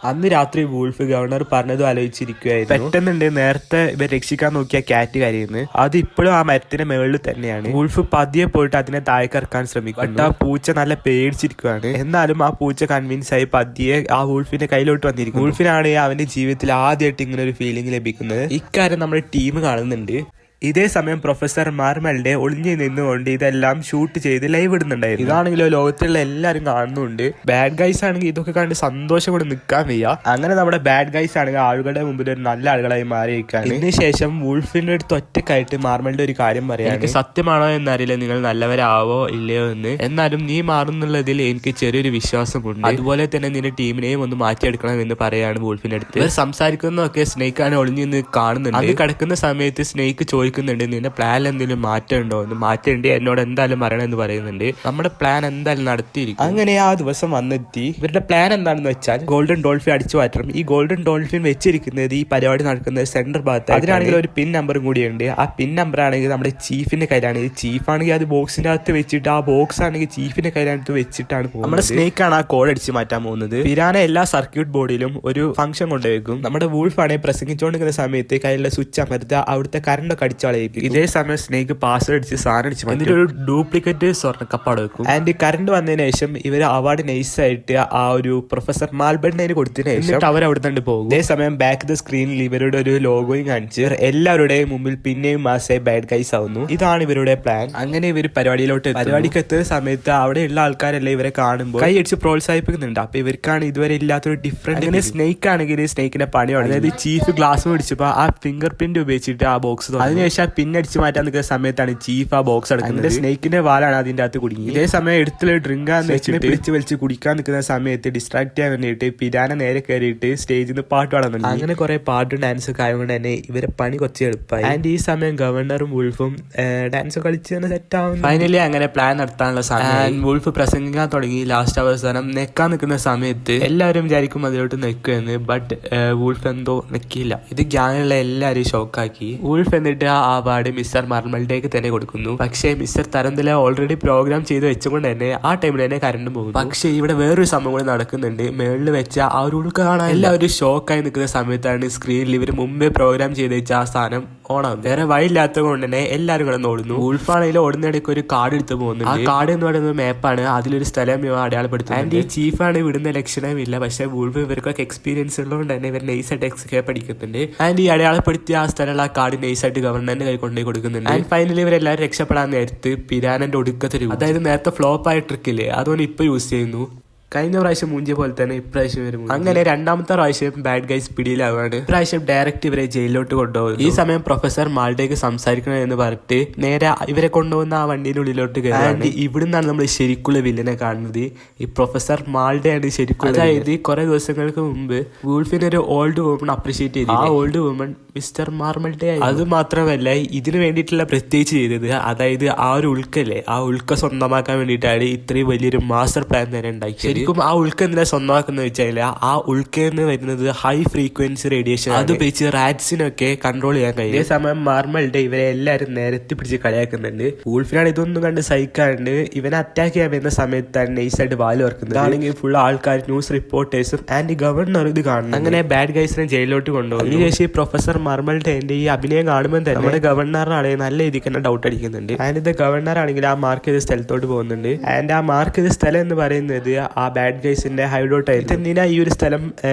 അന്ന് രാത്രി വൂൾഫ് ഗവർണർ പറഞ്ഞതും ആലോചിച്ചിരിക്കുകയായിരുന്നു. പെട്ടെന്നുണ്ട് നേരത്തെ ഇവർ രക്ഷിക്കാൻ നോക്കിയ ക്യാറ്റ് കരയുന്നു. അത് ഇപ്പോഴും ആ മരത്തിന്റെ മുകളിൽ തന്നെയാണ്. വൂൾഫ് പതിയെ പോയിട്ട് അതിനെ താഴേക്കിറക്കാൻ ശ്രമിക്കും. ബട്ട് ആ പൂച്ച നല്ല പേടിച്ചിരിക്കുകയാണ്. എന്നാലും ആ പൂച്ച കൺവിൻസ് ആയി പതിയെ ആ വൂൾഫിന്റെ കയ്യിലോട്ട് വന്നിരിക്കും. വൂൾഫിനാണ് അവന്റെ ജീവിതത്തിൽ ആദ്യമായിട്ട് ഇങ്ങനെ ഒരു ഫീലിംഗ് ലഭിക്കുന്നത്. ഇക്കാര്യം നമ്മുടെ ടീം കാണുന്നുണ്ട്. ഇതേ സമയം പ്രൊഫസർ മാർമൽഡെ ഒളിഞ്ഞു നിന്നുകൊണ്ട് ഇതെല്ലാം ഷൂട്ട് ചെയ്ത് ലൈവ് ഇടുന്നുണ്ടായിരുന്നു. ഇതാണെങ്കിലോ ലോകത്തിലുള്ള എല്ലാവരും കാണുന്നുണ്ട്. ബാഡ് ഗൈസ് ആണെങ്കിൽ ഇതൊക്കെ കണ്ട് സന്തോഷം കൊണ്ട് നിൽക്കാൻ വയ്യ. അങ്ങനെ നമ്മുടെ ബാഡ് ഗൈസ് ആണെങ്കിൽ ആളുകളുടെ മുമ്പിൽ ഒരു നല്ല ആളുകളായി മാറിയിരിക്കുകയാണ്. ഇതിനുശേഷം വൂൾഫിന്റെ അടുത്ത് ഒറ്റക്കായിട്ട് മാർമൽഡെ ഒരു കാര്യം പറയാം, എനിക്ക് സത്യമാണോ എന്നറിയില്ല നിങ്ങൾ നല്ലവരാവോ ഇല്ലയോ എന്ന്, എന്നാലും നീ മാറുന്നുള്ളതിൽ എനിക്ക് ചെറിയൊരു വിശ്വാസമുണ്ട്. അതുപോലെ തന്നെ നിന്റെ ടീമിനെയും ഒന്ന് മാറ്റിയെടുക്കണം എന്ന് പറയാണ് വൂൾഫിന്റെ അടുത്ത്. ഇവർ സംസാരിക്കുന്നതൊക്കെ സ്നേക്കാണ് ഒളിഞ്ഞു നിന്ന് കാണുന്നുണ്ട്. അത് കിടക്കുന്ന സമയത്ത് സ്നേക്ക് ചോദിക്കുന്നുണ്ട്, നിന്റെ പ്ലാൻ എന്തെങ്കിലും മാറ്റമുണ്ടോ എന്ന്. മാറ്റേണ്ടി എന്നോട് എന്തായാലും പറയണം എന്ന് പറയുന്നുണ്ട്. നമ്മുടെ പ്ലാൻ എന്തായാലും നടത്തിയിരിക്കും. അങ്ങനെ ആ ദിവസം വന്നെത്തി. ഇവരുടെ പ്ലാൻ എന്താണെന്ന് വെച്ചാൽ ഗോൾഡൻ ഡോൾഫിൻ അടിച്ചു മാറ്റണം. ഈ ഗോൾഡൻ ഡോൾഫിൻ വെച്ചിരിക്കുന്നത് ഈ പരിപാടി നടക്കുന്നത് സെന്റർ ഭാഗത്ത്. അതിനാണെങ്കിൽ ഒരു പിൻ നമ്പറും കൂടിയുണ്ട്. ആ പിൻ നമ്പർ ആണെങ്കിൽ നമ്മുടെ ചീഫിന്റെ കയ്യിലാണ്. ചീഫ് ആണെങ്കിൽ അത് ബോക്സിന്റെ അകത്ത് വെച്ചിട്ട്, ആ ബോക്സ് ആണെങ്കിൽ ചീഫിന്റെ കയ്യിലകത്ത് വെച്ചിട്ടാണ് പോകുന്നത്. നമ്മുടെ സ്നേക്കാണ് ആ കോഡ് അടിച്ച് മാറ്റാൻ പോകുന്നത്. പിരാന എല്ലാ സർക്യൂട്ട് ബോർഡിലും ഒരു ഫംഗ്ഷൻ കൊണ്ടുവയ്ക്കും. നമ്മുടെ വൂൾഫ് ആണെങ്കിൽ പ്രസംഗിച്ചുകൊണ്ടിരിക്കുന്ന സമയത്ത് കയ്യിലെ സ്വിച്ച് അമർത്തുക, അവിടുത്തെ കറണ്ടൊക്കെ അടിച്ചളയും. ഇതേ സമയം സ്നേക്ക് പാസ് അടിച്ച് സാധനം അടിച്ച് എന്നിട്ട് ഒരു ഡ്യൂപ്ലിക്കേറ്റ് സ്വർണ്ണ കപ്പാട് വെക്കും. ആൻഡ് കറണ്ട് വന്നതിന് ശേഷം ഇവർ അവാർഡ് നൈസായിട്ട് ആ ഒരു പ്രൊഫസർ മാൽബർഡിനെ കൊടുത്തതിന് ശേഷം അവർ അവിടെ തന്നെ പോകും. ഇതേ സമയം ബാക്ക് ദ സ്ക്രീനിൽ ഇവരുടെ ഒരു ലോഗോയും കാണിച്ച് എല്ലാവരുടെയും മുമ്പിൽ പിന്നെയും മാസേ ബാഡ് ഗൈസ് ആവുന്നു. ഇതാണ് ഇവരുടെ പ്ലാൻ. അങ്ങനെ ഇവർ പരിപാടിയിലോട്ട് പരിപാടിക്ക് എത്തുന്ന സമയത്ത് അവിടെയുള്ള ആൾക്കാരെല്ലാം ഇവരെ കാണുമ്പോൾ കൈ അടിച്ച് പ്രോത്സാഹിപ്പിക്കുന്നുണ്ട്. അപ്പൊ ഇവർക്കാണ് ഇതുവരെ ഇല്ലാത്തൊരു ഡിഫറെന്റ്. അങ്ങനെ സ്നേക്ക് ആണെങ്കിൽ സ്നേക്കിന്റെ പണിയാണ്. അതായത് ചീഫ് ഗ്ലാസ് പിടിച്ചപ്പോ ആ ഫിംഗർ പ്രിന്റ് ഉപയോഗിച്ചിട്ട് ആ ബോക്സ്, അതിനുശേഷം പിന്നടിച്ച് മാറ്റാൻ നിൽക്കുന്ന സമയത്താണ് ചീഫ് ആ ബോക്സ് എടുക്കുന്നത്. സ്നേക്കിന്റെ വാലാണ് അതിന്റെ അകത്ത് കുടുങ്ങി. ഇതേ സമയം എടുത്തുള്ള ഡ്രിങ്കാന്ന് വെച്ചിട്ട് പിടിച്ച് വലിച്ച് കുടിക്കാൻ നിൽക്കുന്ന സമയത്ത് ഡിസ്ട്രാക്ട് ചെയ്യാൻ വേണ്ടിയിട്ട് പിരാന നേരെ കയറിയിട്ട് സ്റ്റേജിൽ നിന്ന് പാട്ട് പാടുന്നുണ്ട്. അങ്ങനെ കുറെ പാട്ടും ഡാൻസും ഒക്കെ ആയതുകൊണ്ട് തന്നെ ഇവരെ പണി കുറച്ച് എളുപ്പമായി. ആൻഡ് ഈ സമയം ഗവർണറും വൂൾഫും ഡാൻസ് കളിച്ച് തന്നെ സെറ്റ് ആവുന്നു. ഫൈനലി അങ്ങനെ പ്ലാൻ നടത്താനുള്ള സമയം വൂൾഫ് പ്രസംഗിക്കാൻ തുടങ്ങി. ലാസ്റ്റ് അവസാനം നെക്കാൻ നിൽക്കുന്ന സമയത്ത് എല്ലാവരും വിചാരിക്കും അതിലോട്ട് നെക്കുമെന്ന്. ബട്ട് വൂൾഫ് എന്തോ നെക്കിയില്ല. ഇത് ഗ്യാങ്ങിലുള്ള എല്ലാവരും ഷോക്കാക്കി. വൂൾഫ് എന്നിട്ട് ആ അവാർഡ് മിസ്റ്റർ മാർമൽഡേക്ക് തന്നെ കൊടുക്കുന്നു. പക്ഷേ മിസ്റ്റർ തരംതില ഓൾറെഡി പ്രോഗ്രാം ചെയ്ത് വെച്ചുകൊണ്ട് തന്നെ ആ ടൈമിൽ തന്നെ കറണ്ട് പോകും. പക്ഷേ ഇവിടെ വേറൊരു സംഭവം കൂടി നടക്കുന്നുണ്ട്. മേളിൽ വെച്ച ആ ഒരു ഉൾക്ക കാണാൻ എല്ലാവരും ഷോക്കായി നിൽക്കുന്ന സമയത്താണ് സ്ക്രീനിൽ ഇവർ മുമ്പേ പ്രോഗ്രാം ചെയ്ത് വെച്ച ആ സാധനം ഓണാവും. വേറെ വഴിയില്ലാത്തത് കൊണ്ട് തന്നെ എല്ലാവരും കിടന്ന് ഓടുന്നു. വൂൾഫാണെങ്കിൽ ഓടുന്നിടയ്ക്ക് ഒരു കാർഡ് എടുത്ത് പോകുന്നുണ്ട്. ആ കാർഡ് എന്ന് പറയുന്നത് മാപ്പാണ്. അതിലൊരു സ്ഥലം അടയാളപ്പെടുത്തുന്നത്. ആൻഡ് ഈ ചീഫാണ് വിടുന്ന ലക്ഷണമില്ല. പക്ഷേ വൂൾഫ് ഇവർക്കൊക്കെ എക്സ്പീരിയൻസ് ഉള്ളതുകൊണ്ട് തന്നെ ഇവർ നൈസായിട്ട് എക്സ്കേപ്പ് അടിക്കുന്നുണ്ട്. ആൻഡ് ഈ അടയാളപ്പെടുത്തിയ ആ സ്ഥലമുള്ള ആ കാർഡ് നൈസായിട്ട് ഗവർണറിന്റെ കൈ കൊണ്ടുപോയി കൊടുക്കുന്നുണ്ട്. ആൻഡ് ഫൈനലി ഇവരെല്ലാവരും രക്ഷപ്പെടാൻ നേരത്ത് പിരാനന്റെ ഒടുക്കത്തെ രൂപം, അതായത് നേരത്തെ ഫ്ലോപ്പ് ആയ ട്രിക്കില്ലേ, അതുകൊണ്ട് ഇപ്പൊ യൂസ് ചെയ്യുന്നു. കഴിഞ്ഞ പ്രാവശ്യം മൂഞ്ചിയ പോലെ തന്നെ ഇപ്രാവശ്യം വരും. അങ്ങനെ രണ്ടാമത്തെ പ്രാവശ്യം ബാഡ് ഗൈസ് പിടിയിലാവാണ്. ഇപ്രാവശ്യം ഡയറക്റ്റ് ഇവരെ ജയിലിലോട്ട് കൊണ്ടുപോകും. ഈ സമയം പ്രൊഫസർ മാൾഡേക്ക് സംസാരിക്കണം എന്ന് പറഞ്ഞിട്ട് നേരെ ഇവരെ കൊണ്ടുപോകുന്ന ആ വണ്ടിയുടെ ഉള്ളിലോട്ട് കയറി. ഇവിടുന്നാണ് നമ്മൾ ശരിക്കുള്ള വില്ലനെ കാണുന്നത്. ഈ പ്രൊഫസർ മാൾഡേ ആണ് ശരിക്കും. അതായത് കുറെ ദിവസങ്ങൾക്ക് മുമ്പ് വൂൾഫിന് ഒരു ഓൾഡ് വുമൺ അപ്രീഷിയേറ്റ് ചെയ്തു. ആ ഓൾഡ് വുമൺ മിസ്റ്റർ മാർമൽഡേ. അത് മാത്രമല്ല ഇതിന് വേണ്ടിയിട്ടുള്ള പ്രത്യേകിച്ച് ചെയ്തത്, അതായത് ആ ഒരു ഉൾക്കല്ലേ, ആ ഉൾക്ക സ്വന്തമാക്കാൻ വേണ്ടിയിട്ടാണ് ഇത്രയും വലിയൊരു മാസ്റ്റർ പ്ലാൻ തന്നെ ഉണ്ടാക്കി. ശരിക്കും ആ ഉൾക്ക എന്തിനാ സ്വന്തമാക്കുന്നത് വെച്ചാൽ ആ ഉൾക്കെന്ന് വരുന്നത് ഹൈ ഫ്രീക്വൻസി റേഡിയേഷൻ. അത് ഉപയോഗിച്ച് റാറ്റ്സിനൊക്കെ കൺട്രോൾ ചെയ്യാൻ കഴിയും. ഇതേ സമയം മാർമൽഡേ ഇവരെ എല്ലാവരും നേരത്തെ പിടിച്ച് കളിയാക്കുന്നുണ്ട്. വൂൾഫിനാണ് ഇതൊന്നും കണ്ട് സഹിക്കാണ്ട് ഇവനെ അറ്റാക്ക് ചെയ്യാൻ വരുന്ന സമയത്താണ് നൈസായിട്ട് വാല് വർക്കുന്നത്. ആണെങ്കിൽ ഫുൾ ആൾക്കാർ, ന്യൂസ് റിപ്പോർട്ടേഴ്സും ആൻഡ് ഗവർണറും ഇത് കാണുന്നു. അങ്ങനെ ബാഡ് ഗൈസിനെ ജയിലിലോട്ട് കൊണ്ടുപോകും. അതിനുശേഷം പ്രൊഫസർ മാർമൽഡേന്റെ ഈ അഭിനയം കാണുമ്പോൾ തന്നെ നമ്മുടെ ഗവർണറാണെങ്കിൽ നല്ല രീതിക്ക് തന്നെ ഡൗട്ട് അടിക്കുന്നുണ്ട്. ആൻഡ് ഇത് ഗവർണർ ആണെങ്കിൽ ആ മാർക്ക് ചെയ്ത സ്ഥലത്തോട്ട് പോകുന്നുണ്ട്. ആൻഡ് ആ മാർക്ക് ചെയ്ത സ്ഥലം എന്ന് പറയുന്നത് ആ ബാഡ് ഗൈസിന്റെ ഹൈഡൗട്ട് ആയിരുന്നു. എന്തിനാ ഈ ഒരു സ്ഥലം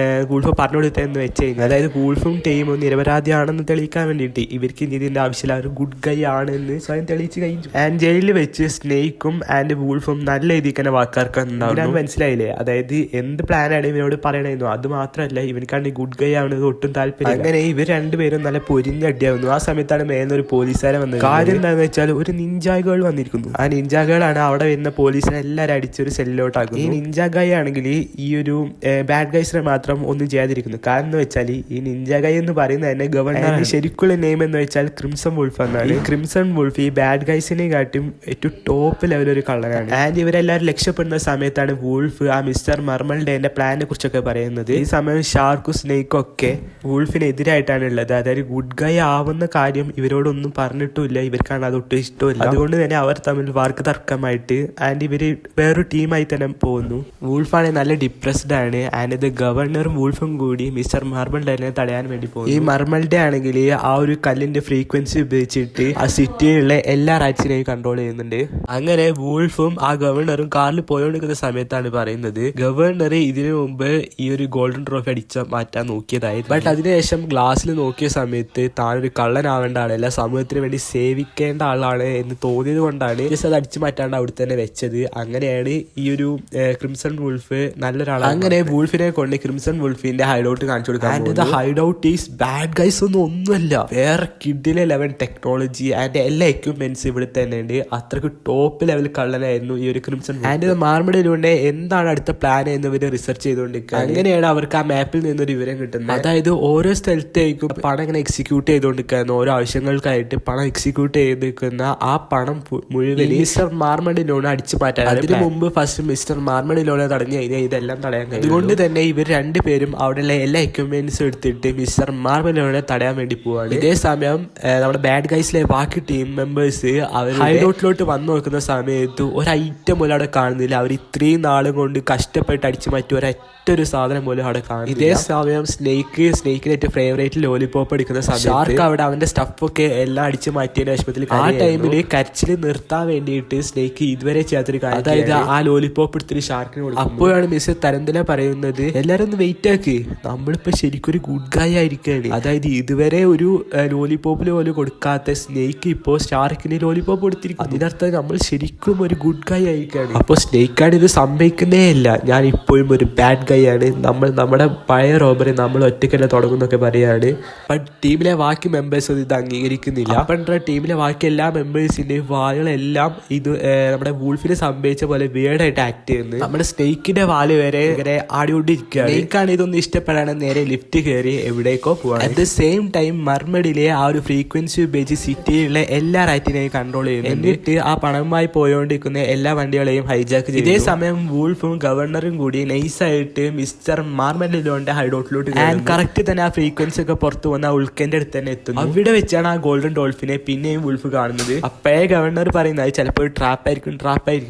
വൂൾഫ് പറഞ്ഞു കൊടുത്തതെന്ന് വെച്ച് കഴിഞ്ഞാൽ, അതായത് വൂൾഫും ടീമും നിരപരാധിയാണെന്ന് തെളിയിക്കാൻ വേണ്ടിയിട്ട് ഇവർക്ക് ഇതിന്റെ ആവശ്യമില്ല, ഒരു ഗുഡ് ഗൈ ആണെന്ന് സ്വയം തെളിയിച്ച് കഴിഞ്ഞു. ആൻഡ് ജയിലിൽ വെച്ച് സ്നേക്കും ആൻഡ് വൂൾഫും നല്ല രീതിക്ക് തന്നെ വാക്കാർക്കുന്നുണ്ടാവും. മനസ്സിലായില്ലേ? അതായത് എന്ത് പ്ലാനാണ് ഇവനോട് പറയണമായിരുന്നു. അത് മാത്രമല്ല ഇവനക്കാണ് ഗുഡ് ഗൈ ആവുന്നത് ഒട്ടും താല്പര്യം. അങ്ങനെ ഇവർ രണ്ടുപേരും നല്ല പൊരിഞ്ഞടിയാവുന്നു. ആ സമയത്താണ് മേലൊരു പോലീസുകാരൻ വന്നത്. കാര്യം എന്താണെന്ന് വെച്ചാൽ ഒരു നിഞ്ചാ ഗേൾ വന്നിരിക്കുന്നു. ആ നിഞ്ചാ ഗേളാണ് അവിടെ വരുന്ന പോലീസിനെ എല്ലാവരും അടിച്ചൊരു സെല്ലിലോട്ടാക്കുന്നു. ഈ നിഞ്ചാ ഗായ് ആണെങ്കിൽ ഈ ഒരു ബാഡ് ഗൈസിനെ മാത്രം ഒന്നും ചെയ്യാതിരിക്കുന്നു. കാരണം എന്ന് വെച്ചാൽ ഈ നിഞ്ച ഗായ് എന്ന് പറയുന്നത് തന്നെ ഗവർണർ ശരിക്കുള്ള നെയിം എന്ന് വെച്ചാൽ ക്രിംസൺ വുൾഫ് എന്നാണ്. ഈ ക്രിംസൺ വുൾഫ് ഈ ബാഡ് ഗൈസിനെ കാട്ടും ഏറ്റവും ടോപ്പ് ലെവൽ ഒരു കള്ളനാണ്. ആൻഡ് ഇവരെല്ലാവരും രക്ഷപ്പെടുന്ന സമയത്താണ് വൂൾഫ് ആ മിസ്റ്റർ മർമൽഡേന്റെ പ്ലാനെ കുറിച്ചൊക്കെ പറയുന്നത്. ഈ സമയം ഷാർക്കും സ്നേക്കും ഒക്കെ വൂൾഫിനെതിരായിട്ടാണ് ഉള്ളത്. അതായത് ഗുഡ് ഗൈ ആവുന്ന കാര്യം ഇവരോടൊന്നും പറഞ്ഞിട്ടുമില്ല, ഇവർക്കാണ് അതൊട്ടും ഇഷ്ടമില്ല. അതുകൊണ്ട് തന്നെ അവർ തമ്മിൽ വാർക്ക് തർക്കമായിട്ട് ആൻഡ് ഇവര് വേറൊരു ടീമായി തന്നെ പോകുന്നു. വൂൾഫാണെങ്കിൽ നല്ല ഡിപ്രസ്ഡ് ആണ്. ആൻഡ് ഇത് ഗവർണറും വൂൾഫും കൂടി മിസ്റ്റർ മർമൽഡേനെ തടയാൻ വേണ്ടി പോകും. ഈ മർമൽഡേ ആണെങ്കിൽ ആ ഒരു കല്ലിന്റെ ഫ്രീക്വൻസി ഉപയോഗിച്ചിട്ട് ആ സിറ്റിയിലുള്ള എല്ലാ റൈറ്റ്സിനെയും കൺട്രോൾ ചെയ്യുന്നുണ്ട്. അങ്ങനെ വൂൾഫും ആ ഗവർണറും കാറിൽ പോയോണ്ടിരിക്കുന്ന സമയത്താണ് പറയുന്നത് ഗവർണർ ഇതിനു മുമ്പ് ഈ ഒരു ഗോൾഡൻ ട്രോഫി അടിച്ച മാറ്റാൻ നോക്കിയതായിരുന്നു. ബട്ട് അതിനുശേഷം ഗ്ലാസ്സിൽ നോക്കിയ സമയത്ത് താനൊരു കള്ളനാവേണ്ട ആളല്ല, സമൂഹത്തിന് വേണ്ടി സേവിക്കേണ്ട ആളാണ് എന്ന് തോന്നിയത് കൊണ്ടാണ് ജസ്റ്റ് അത് അടിച്ചു മാറ്റാണ്ട് അവിടെ തന്നെ വെച്ചത്. അങ്ങനെയാണ് ഈ ഒരു ക്രിംസൺ വുൾഫ് നല്ലൊരാളാണ്. അങ്ങനെ വൂൾഫിനെ കൊണ്ട് ക്രിംസൺ വുൾഫിന്റെ ഹൈഡൌട്ട് കാണിച്ചു കൊടുക്കാൻ. And the hideout is bad guys ഒന്നുമല്ല, വേറെ കിഡിലെ ലെവൽ ടെക്നോളജി ആൻഡ് എല്ലാ എക്യുപ്മെന്റ്സ് ഇവിടെ തന്നെ ഉണ്ട്. അത്രക്ക് ടോപ്പ് ലെവൽ കള്ളനായിരുന്നു ഈ ഒരു ക്രിംസൺ. ആൻഡ് മാർമഡിലൂടെ എന്താണ് അടുത്ത പ്ലാൻ എന്നിവർ റിസർച്ച് ചെയ്തുകൊണ്ടിരിക്കുക. അങ്ങനെയാണ് അവർക്ക് ആ മാപ്പിൽ നിന്നൊരു വിവരം കിട്ടുന്നത്. അതായത് ഓരോ സ്ഥലത്തേക്കും പണം ഇങ്ങനെ എക്സിക്യൂട്ട് ചെയ്തുകൊണ്ടിരിക്കുന്ന ഓരോ ആവശ്യങ്ങൾക്കായിട്ട് പണം എക്സിക്യൂട്ട് ചെയ്തിരിക്കുന്ന ആ പണം മുഴുവൻ മിസ്റ്റർ മാർമഡിലോണ് അടിച്ചു മാറ്റാൻ. അതിന് മുമ്പ് ഫസ്റ്റ് മിസ്റ്റർ മാർമഡിലോനെ തടഞ്ഞു കഴിഞ്ഞാൽ ഇതെല്ലാം തടയാൻ കഴിയും. അതുകൊണ്ട് തന്നെ ഇവർ രണ്ടുപേരും അവിടെയുള്ള എല്ലാ എക്യുപ്മെന്റ്സും എടുത്തിട്ട് മിസ്റ്റർ മാർമഡിലോനെ തടയാൻ വേണ്ടി പോവാണ്. ഇതേ സമയം നമ്മുടെ ബാഡ് ഗൈസിലെ ബാക്കി ടീം മെമ്പേഴ്സ് അവർ ഹൈഡൌട്ടിലോട്ട് വന്നു നോക്കുന്ന സമയത്ത് ഒരു ഐറ്റം പോലും അവിടെ കാണുന്നില്ല. അവർ ഇത്രയും നാളും കൊണ്ട് കഷ്ടപ്പെട്ട് അടിച്ചു മാറ്റി ഒരൊറ്റൊരു സാധനം പോലും അവിടെ കാണും. ഇതേ സമയം സ്നേക്കിന് ഏറ്റവും ഫേവറേറ്റ് ലോലിപോപ്പ് എടുക്കുന്ന സമയത്ത് ഷാർക്ക് അവിടെ അവന്റെ സ്റ്റഫൊക്കെ എല്ലാം അടിച്ചു മാറ്റിയതിന്റെ ആശുപത്രിയിൽ ആ ടൈമില് കരച്ചിൽ നിർത്താൻ വേണ്ടിയിട്ട് സ്നേക്ക് ഇതുവരെ ചെയ്യാത്തൊരു കാര്യം, അതായത് ആ ലോലിപോപ്പ് എടുത്തിട്ട് ഷാർക്കിന് കൊടുക്കും. അപ്പോഴാണ് മിസ് തരന്തല പറയുന്നത് എല്ലാരും ഒന്ന് വെയിറ്റ് ആക്കി, നമ്മളിപ്പോ ശരിക്കും ഒരു ഗുഡ് ഗായ് ആയിരിക്കാണ്. അതായത് ഇതുവരെ ഒരു ലോലിപോപ്പിൽ പോലും കൊടുക്കാത്ത സ്നേക്ക് ഇപ്പോ ഷാർക്കിന് ലോലിപോപ്പ് കൊടുത്തിരിക്കും. അതിനർത്ഥം നമ്മൾ ശരിക്കും ഒരു ഗുഡ് ഗായ് ആയിരിക്കാണ്. അപ്പൊ സ്നേക്കാണ് ഇത് സംഭവിക്കുന്നേ ഇല്ല, ഞാൻ ഇപ്പോഴും ഒരു ബാഡ് ഗായ് ആണ്, നമ്മൾ നമ്മുടെ പഴയ റോബറി നമ്മൾ ഒറ്റയ്ക്കല്ല തുടങ്ങുന്നൊക്കെ പറയാണ്. ബട്ട് ടീമിലെ ബാക്കി മെമ്പേഴ്സ് ഇത് അംഗീകരിക്കുന്നില്ല. അപ്പൊ ടീമിലെ ബാക്കി എല്ലാ മെമ്പേഴ്സിന്റെയും വാലുകളെല്ലാം ഇത് നമ്മുടെ വൂൾഫിന് സംഭവിച്ച പോലെ വേർഡായിട്ട് ആക്ട് ചെയ്യുന്നത്. നമ്മുടെ സ്നേക്കിന്റെ വാല് വരെ ഇങ്ങനെ ആടിക്കൊണ്ടിരിക്കുകയാണ്. സ്നേക്കാണ് ഇതൊന്നും ഇഷ്ടപ്പെടാണ് നേരെ ലിഫ്റ്റ് കയറി എവിടേക്കോ പോവാണ്. അറ്റ് ദ സെയിം ടൈം മർമഡിലെ ആ ഒരു ഫ്രീക്വൻസി ഉപയോഗിച്ച് സിറ്റിയിലുള്ള എല്ലാ റൈറ്റിനെയും കൺട്രോൾ ചെയ്യുന്നു. എന്നിട്ട് ആ പണവുമായി പോയോണ്ടിരിക്കുന്ന എല്ലാ വണ്ടികളെയും ഹൈജാക്ക് ചെയ്തു. ഇതേ സമയം വൂൾഫും ഗവർണറും കൂടി നൈസായിട്ട് മിസ്റ്റർ മാർമഡിലോന്റെ ഹൈഡൌട്ടിലോട്ട് കറക്റ്റ് തന്നെ ആ ഫ്രീക്വൻസി ഒക്കെ പുറത്തു വന്ന ഉൾക്കന്റെ അടുത്ത് തന്നെ എത്തുന്നു. അവിടെ വെച്ചാണ് ആ ഗോൾഡൻ ഡോൾഫിനെ പിന്നെയും വൂൾഫ് കാണുന്നത്. അപ്പോഴേ ഗവർണർ പറയുന്നത് ചിലപ്പോൾ ട്രാപ്പ് ആയിരിക്കും.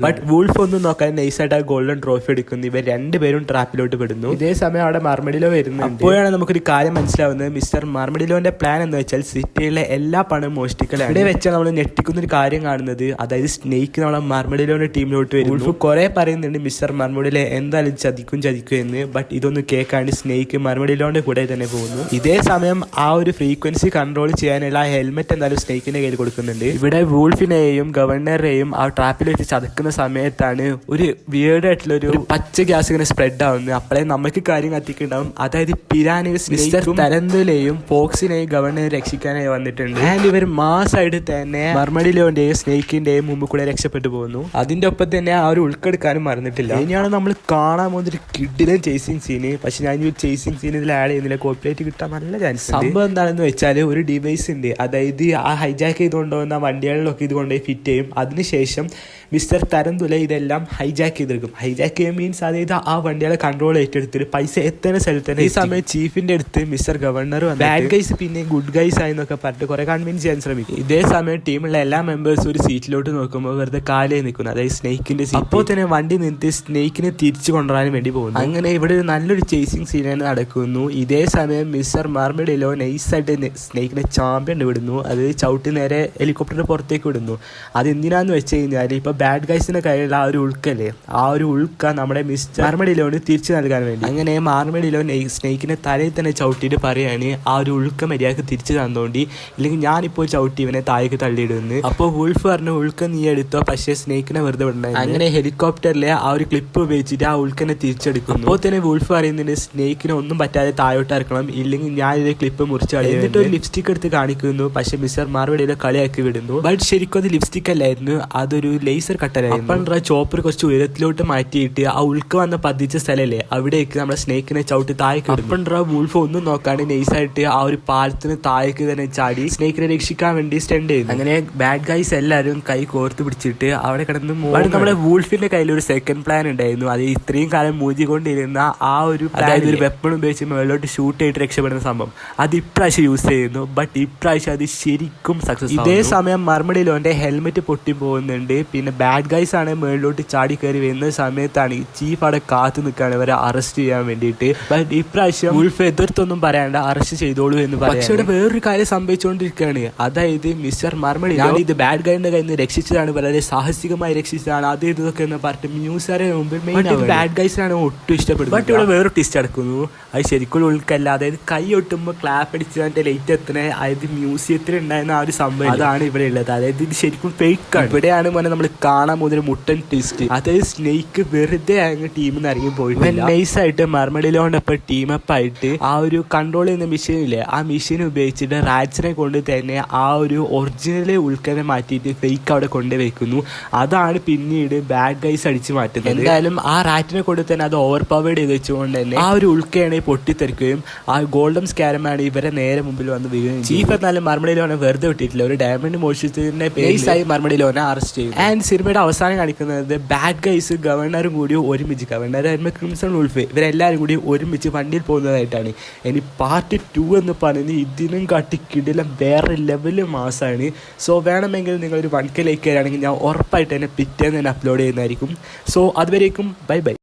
ബട്ട് വൂൾഫ് ഒന്നും നോക്കാൻ നൈസായിട്ട് ആ ഗോൾഡൻ ട്രോഫി എടുക്കുന്നു. ഇവർ രണ്ടുപേരും ട്രാപ്പിലോട്ട് പെടുന്നു. ഇതേ സമയം അവിടെ മാർമഡിലോ വരുന്നു. അപ്പോഴാണ് നമുക്കൊരു കാര്യം മനസ്സിലാവുന്നത് മിസ്റ്റർ മാർമഡിലോന്റെ പ്ലാൻ എന്ന് വെച്ചാൽ സിറ്റിയിലെ എല്ലാ പണവും മോഷ്ടിക്കലാണ്. ഇവിടെ വെച്ചാൽ നമ്മൾ ഞെട്ടിക്കുന്ന ഒരു കാര്യം കാണുന്നത്, അതായത് സ്നേക്ക് നമ്മളെ മാർമഡിലോന്റെ ടീമിലോട്ട് വരും. വൂൾഫ് കുറെ പറയുന്നുണ്ട് മിസ്റ്റർ മാർമഡിലെ എന്തായാലും ചതിക്കും എന്ന്. ബട്ട് ഇതൊന്നും കേൾക്കാണ്ട് സ്നേക്ക് മാർമഡിലോന്റെ കൂടെ തന്നെ പോകുന്നു. ഇതേ സമയം ആ ഒരു ഫ്രീക്വൻസി കൺട്രോൾ ചെയ്യാനുള്ള ഹെൽമെറ്റ് എന്തായാലും സ്നേക്കിന്റെ കയ്യിൽ കൊടുക്കുന്നുണ്ട്. ഇവിടെ വൂൾഫിനെയും ഗവർണറെയും ആ ട്രാപ്പിൽ വെച്ച് ചതക്കുന്ന സമയത്താണ് ഒരു വിയേർഡ് ആയിട്ടുള്ള ഒരു പച്ച ഗ്യാസ് ഇങ്ങനെ സ്പ്രെഡ് ആവുന്നത്. അപ്പോഴേ നമുക്ക് കാര്യം കത്തിക്കുണ്ടാവും. അതായത് പിരാനീസ് മിസ്റ്റർ തരന്തലെയും ഫോക്സിനെയും ഗവർണറെ രക്ഷിക്കാനായി വന്നിട്ടുണ്ട്. ആൻഡ് ഇവർ മാസായിട്ട് തന്നെ മർമഡിലോന്റെയും സ്നേക്കിന്റെയും മുമ്പ് കൂടെ രക്ഷപ്പെട്ടു പോകുന്നു. അതിന്റെ ഒപ്പം തന്നെ ആ ഒരു ഉൾക്കെടുക്കാനും മറന്നിട്ടില്ല. ഇനിയാണ് നമ്മൾ കാണാൻ പോകുന്നൊരു കിഡിലും ചേസിങ് സീന്. പക്ഷെ ഞാൻ ഈ ചേസിങ് സീൻ ഇതിൽ ആഡ് ചെയ്യുന്നില്ല, കോപ്പിറൈറ്റ് കിട്ടാൻ നല്ല ചാൻസ്. സംഭവം എന്താണെന്ന് വെച്ചാൽ ഒരു ഡിവൈസ് ഉണ്ട്, അതായത് ആ ഹൈജാക്ക് ചെയ്തുകൊണ്ടുവന്ന വണ്ടികളിലൊക്കെ ഇത് കൊണ്ടുപോയി ഫിറ്റ് ചെയ്യും. അതിനുശേഷം മിസ്റ്റർ തരന്തുല ഇതെല്ലാം ഹൈജാക്ക് ചെയ്തെടുക്കും. ഹൈജാക്ക് ചെയ്യുക മീൻസ് അതായത് ആ വണ്ടികളെ കൺട്രോൾ ഏറ്റെടുത്തിട്ട് പൈസ എത്തുന്ന സ്ഥലത്ത് തന്നെ. ഈ സമയം ചീഫിന്റെ അടുത്ത് മിസ്റ്റർ ഗവർണർ ബാഡ് ഗൈസ് പിന്നെ ഗുഡ് ഗൈസ് ആയെന്നൊക്കെ പറഞ്ഞിട്ട് കുറെ കൺവിൻസ് ചെയ്യാൻ ശ്രമിക്കും. ഇതേ സമയം ടീമുള്ള എല്ലാ മെമ്പേഴ്സും ഒരു സീറ്റിലോട്ട് നോക്കുമ്പോൾ വെറുതെ കാലേ നിൽക്കുന്നു, അതായത് സ്നേക്കിന്റെ സീറ്റ്. അപ്പോൾ തന്നെ വണ്ടി നിർത്തി സ്നേക്കിനെ തിരിച്ചു കൊണ്ടുവരാൻ വേണ്ടി പോകുന്നു. അങ്ങനെ ഇവിടെ നല്ലൊരു ചേസിങ് സീനാണ് നടക്കുന്നു. ഇതേ സമയം മിസ്റ്റർ മാർമഡിലോ നൈസായിട്ട് സ്നേക്കിനെ ചാമ്പ്യൻ വിടുന്നു. അത് ചവിട്ടി നേരെ ഹെലികോപ്റ്ററിന്റെ പുറത്തേക്ക് വിടുന്നു. അത് എന്തിനാന്ന് വെച്ച് കഴിഞ്ഞാൽ ഇപ്പൊ ബാഡ് ഗൈസിന്റെ കയ്യിലുള്ള ആ ഒരു ഉൾക്കല്ലേ, ആ ഒരു ഉൾക്ക നമ്മുടെ മിസ്റ്റർ മാർമഡിലോന് തിരിച്ചു നൽകാൻ വേണ്ടി. അങ്ങനെ മാർമഡിലോ സ്നേക്കിനെ തലയിൽ തന്നെ ചവിട്ടിയിട്ട് പറയാണ് ആ ഒരു ഉൾക്ക മര്യാദക്ക് തിരിച്ചു തന്നോണ്ടി, ഇല്ലെങ്കിൽ ഞാനിപ്പോൾ ചവിട്ടി ഇവനെ താഴേക്ക് തള്ളിയിടുന്നു. അപ്പോൾ വുൾഫ് പറഞ്ഞു ഉൾക്ക നീ എടുത്തോ, പക്ഷേ സ്നേക്കിനെ വെറുതെ വിടണം. അങ്ങനെ ഹെലികോപ്റ്ററിലെ ആ ഒരു ക്ലിപ്പ് ഉപയോഗിച്ചിട്ട് ആ ഉൾക്കനെ തിരിച്ചെടുക്കുന്നു. അപ്പോൾ തന്നെ വുൾഫ് പറയുന്നുണ്ട് സ്നേക്കിനെ ഒന്നും പറ്റാതെ താഴോട്ട് ഇറക്കണം, ഇല്ലെങ്കിൽ ഞാൻ ഇത് ക്ലിപ്പ് മുറിച്ച് കളയും. എന്നിട്ട് ഒരു ലിപ്സ്റ്റിക് എടുത്ത് കാണിക്കുന്നു. പക്ഷെ മിസ്റ്റർ മാർമഡിലോ കളിയാക്കി വിടുന്നു. ബട്ട് ശരിക്കും അത് ലിപ്സ്റ്റിക് അല്ലായിരുന്നു, അതൊരു ലേസർ കട്ടറായിരുന്നു. അപ്പം ചോപ്പർ കുറച്ച് ഉയരത്തിലോട്ട് മാറ്റിയിട്ട് ഇറങ്ങിയിട്ട് ആ ഉൾക്ക വന്ന് പതിച്ച സ്ഥലല്ലേ അവിടേക്ക് നമ്മുടെ സ്നേക്കിനെ ചവിട്ടി താഴേക്ക് അപ്പണ്ടാ വൂൾഫ് ഒന്നും നോക്കാണ്ട് നൈസായിട്ട് ആ ഒരു പാലത്തിന് താഴേക്ക് തന്നെ ചാടി സ്നേക്കിനെ രക്ഷിക്കാൻ വേണ്ടി സ്റ്റെൻഡ് ചെയ്തു. അങ്ങനെ ബാഡ് ഗൈസ് എല്ലാവരും കൈ കോർത്ത് പിടിച്ചിട്ട് അവിടെ കിടന്ന് നമ്മുടെ വൂൾഫിന്റെ കയ്യിൽ ഒരു സെക്കൻഡ് പ്ലാൻ ഉണ്ടായിരുന്നു. അത് ഇത്രയും കാലം മൂജിക്കൊണ്ടിരുന്ന ആ ഒരു അതായത് ഒരു വെപ്പൺ ഉപയോഗിച്ച് മേളോട്ട് ഷൂട്ട് ചെയ്തിട്ട് രക്ഷപ്പെടുന്ന സംഭവം അത് ഇപ്രാവശ്യം യൂസ് ചെയ്യുന്നു. ബട്ട് ഇപ്രാവശ്യം അത് ശരിക്കും സക്സസ്. ഇതേ സമയം മർമഡിലോന്റെ ഹെൽമെറ്റ് പൊട്ടി പോകുന്നുണ്ട്. പിന്നെ ബാഡ് ഗൈസ് ആണ് മേളിലോട്ട് ചാടി കയറി വരുന്ന സമയത്താണ് ഈ ചീഫ് അവിടെ കാത്തു നിൽക്കുകയാണ് ഇവരെ അറസ്റ്റ് ചെയ്യാൻ വേണ്ടിയിട്ട്. ബട്ട് ഇപ്രാവശ്യം വൂൾഫ് എതിർത്തൊന്നും പറയാണ്ട് അറസ്റ്റ് ചെയ്തോളൂ എന്ന് പറയാം. പക്ഷേ ഇവിടെ വേറൊരു കാര്യം സംഭവിച്ചുകൊണ്ടിരിക്കുകയാണ്. അതായത് മിസ്റ്റർ മർമഡിലോ ഇത് ബാഡ് ഗൈന്റെ കയ്യിൽ നിന്ന് രക്ഷിച്ചതാണ്, വളരെ സാഹസികമായി രക്ഷിച്ചതാണ്, അത് ഇതൊക്കെ എന്ന് പറഞ്ഞിട്ട് ന്യൂസുകാരെ മുമ്പിൽ ബാഡ് ഗൈസിനാണ് ഒട്ടും ഇഷ്ടപ്പെടുന്നത്. ബട്ട് ഇവിടെ വേറൊരു ട്വിസ്റ്റ് നടക്കുന്നു. അത് ശരിക്കും ഉൾക്കല്ല, അതായത് കൈ ഒട്ടുമ്പോൾ ക്ലാപ്പ് അടിച്ച് ലൈറ്റ് എത്തുന്ന അതായത് മ്യൂസിയത്തിൽ ഉണ്ടായിരുന്ന ആ ഒരു സംഭവം അതാണ് ഇവിടെ ഉള്ളത്. അതായത് ഇത് ശരിക്കും ഫേക്കാണ്. ഇവിടെയാണ് മോനെ നമ്മൾ കാണാൻ പോകുന്ന മുട്ടൻ ട്വിസ്റ്റ്. അതായത് സ്നേക്ക് വെറുതെ അങ്ങ് ടീമിൽ നിന്ന് ഇറങ്ങി പോയിട്ട് നൈസായിട്ട് മർമഡിലോണ്ടൊപ്പം ടീമപ്പ് ആയിട്ട് ആ ഒരു കൺട്രോൾ ചെയ്യുന്ന മെഷീൻ ഇല്ലേ ആ മെഷീൻ ഉപയോഗിച്ചിട്ട് റാറ്റ്സിനെ കൊണ്ട് തന്നെ ആ ഒരു ഒറിജിനൽ ഉൾക്കനെ മാറ്റിയിട്ട് ഫേക്ക് അവിടെ കൊണ്ടുവയ്ക്കുന്നു. അതാണ് പിന്നീട് ബാഡ് ഗൈസ് അടിച്ചു മാറ്റുന്നത്. എന്തായാലും ആ റാറ്റിനെ കൊണ്ട് തന്നെ അത് ഓവർ പവേർഡ് ചെയ്ത് വെച്ചുകൊണ്ട് തന്നെ ആ ഒരു ഉൾക്കയാണ് പൊട്ടിത്തെറിക്കുകയും ആ ഗോൾഡൻ സ്കാരമാണ് ഇവരെ നേരെ മുമ്പിൽ വന്ന് വീഴുകയും. ചീഫ് എന്നാലും മർമഡിലോനെ വെറുതെ വിട്ടിട്ടില്ല. ഒരു ഡയമണ്ട് മോഷിച്ചതിന്റെ ബേസായി മർമഡിലോനെ അറസ്റ്റ് ചെയ്യും. ആൻഡ് സിനിമയുടെ അവസാനം കാണിക്കുന്നത് ബാഡ് ഗൈസ് ഗവർണറും കൂടി ഒരുമിച്ച് ഗവർണർ ക്രിംസൺ വുൾഫ് ഇവരെല്ലാവരും കൂടി ഒരുമിച്ച് വണ്ടിയിൽ പോകുന്നതായിട്ടാണ്. ഇനി പാർട്ട് 2 എന്ന് പറയുന്നത് ഇതിനും കാട്ടി കിടിലം വേറെ ലെവല് മാസമാണ്. സോ വേണമെങ്കിൽ നിങ്ങളൊരു 1K ലൈക്ക് തരാണെങ്കിൽ ഞാൻ ഉറപ്പായിട്ട് തന്നെ പിറ്റേന്ന് തന്നെ അപ്ലോഡ് ചെയ്യുന്നതായിരിക്കും. സോ അതുവരേക്കും ബൈ ബൈ.